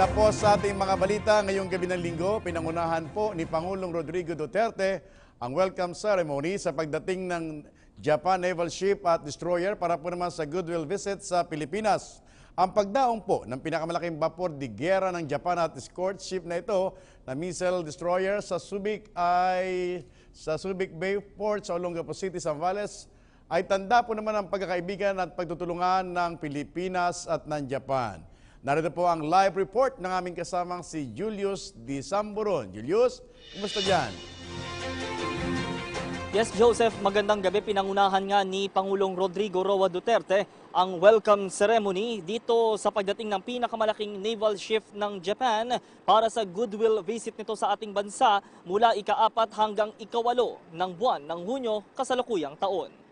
Una po sa ating mga balita ngayong gabi ng linggo, pinangunahan po ni Pangulong Rodrigo Duterte ang welcome ceremony sa pagdating ng Japan Naval Ship at Destroyer para po naman sa goodwill visit sa Pilipinas. Ang pagdaong po ng pinakamalaking vapor de gera ng Japan at escort ship na ito na missile destroyer sa Subic Bay Port sa Olongapo City, Zambales ay tanda po naman ang pagkakaibigan at pagtutulungan ng Pilipinas at ng Japan. Narito po ang live report ng aming kasamang si Julius D. Samburon. Julius, kumusta dyan? Yes, Joseph, magandang gabi. Pinangunahan nga ni Pangulong Rodrigo Roa Duterte ang welcome ceremony dito sa pagdating ng pinakamalaking naval ship ng Japan para sa goodwill visit nito sa ating bansa mula ika-4 hanggang ika-8 ng buwan ng Hunyo kasalukuyang taon.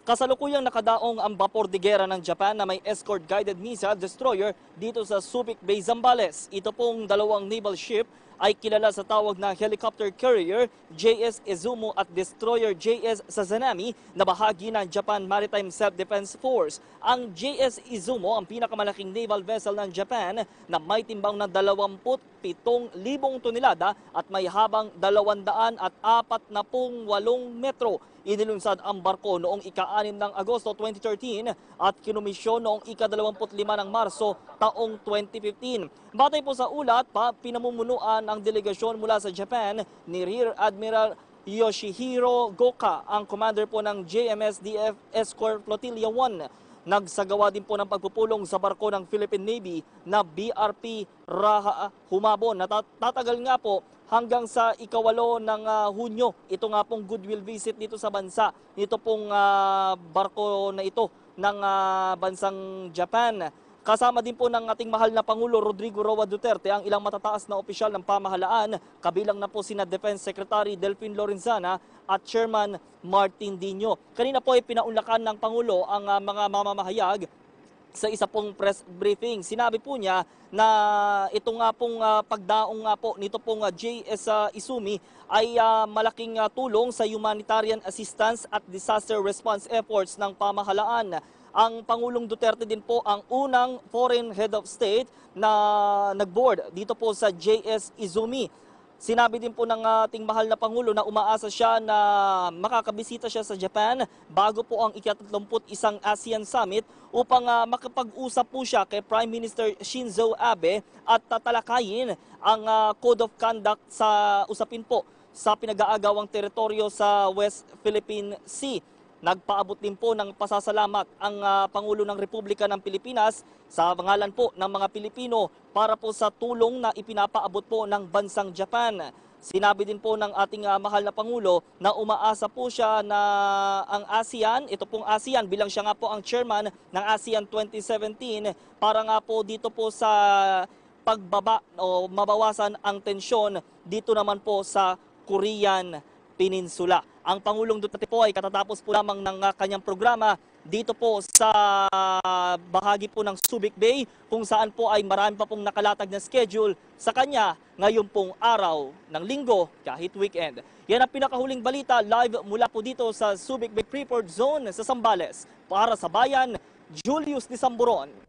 Kasalukuyang nakadaong ang vapor de gera ng Japan na may escort-guided missile destroyer dito sa Subic Bay, Zambales. Ito pong dalawang naval ship ay kilala sa tawag na helicopter carrier JS Izumo at destroyer JS Sazanami na bahagi ng Japan Maritime Self-Defense Force. Ang JS Izumo ang pinakamalaking naval vessel ng Japan na may timbang na 27,000 tonelada at may habang 248 metro. Inilunsad ang barko noong ika-6 ng Agosto 2013 at kinumisyon noong ika-25 ng Marso taong 2015. Batay po sa ulat, pinamumunuan ang delegasyon mula sa Japan ni Rear Admiral Yoshihiro Goka, ang commander po ng JMSDF Escort Flotilla 1. Nagsagawa din po ng pagpupulong sa barko ng Philippine Navy na BRP Raha Humabon. Tatagal nga po hanggang sa ika-8 ng Hunyo. Ito nga pong goodwill visit dito sa bansa. Ito pong barko na ito ng bansang Japan. Kasama din po ng ating mahal na Pangulo Rodrigo Roa Duterte ang ilang matataas na opisyal ng pamahalaan, kabilang na po sina Defense Secretary Delfin Lorenzana at Chairman Martin Dino. Kanina po ay pinaunlakan ng Pangulo ang mga mamamahayag sa isa pong press briefing. Sinabi po niya na ito nga pong pagdaong nga po nito pong JS Izumi ay malaking tulong sa humanitarian assistance at disaster response efforts ng pamahalaan. Ang Pangulong Duterte din po ang unang foreign head of state na nag-board dito po sa JS Izumi. Sinabi din po ng ating mahal na Pangulo na umaasa siya na makakabisita siya sa Japan bago po ang ika-31 ASEAN Summit upang makapag-usap po siya kay Prime Minister Shinzo Abe at tatalakayin ang Code of Conduct sa usapin po sa pinag-aagawang teritoryo sa West Philippine Sea. Nagpaabot din po ng pasasalamat ang Pangulo ng Republika ng Pilipinas sa pangalan po ng mga Pilipino para po sa tulong na ipinapaabot po ng bansang Japan. Sinabi din po ng ating mahal na Pangulo na umaasa po siya na ang ASEAN, ito pong ASEAN bilang siya nga po ang chairman ng ASEAN 2017 para nga po dito po sa pagbaba o mabawasan ang tensyon dito naman po sa Korean Peninsula. Ang Pangulong Duterte po ay katatapos po lamang ng kanyang programa dito po sa bahagi po ng Subic Bay kung saan po ay marami pa pong nakalatag na schedule sa kanya ngayon pong araw ng linggo kahit weekend. Yan ang pinakahuling balita live mula po dito sa Subic Bay Freeport Zone sa Zambales. Para sa Bayan, Julius D. Samburon.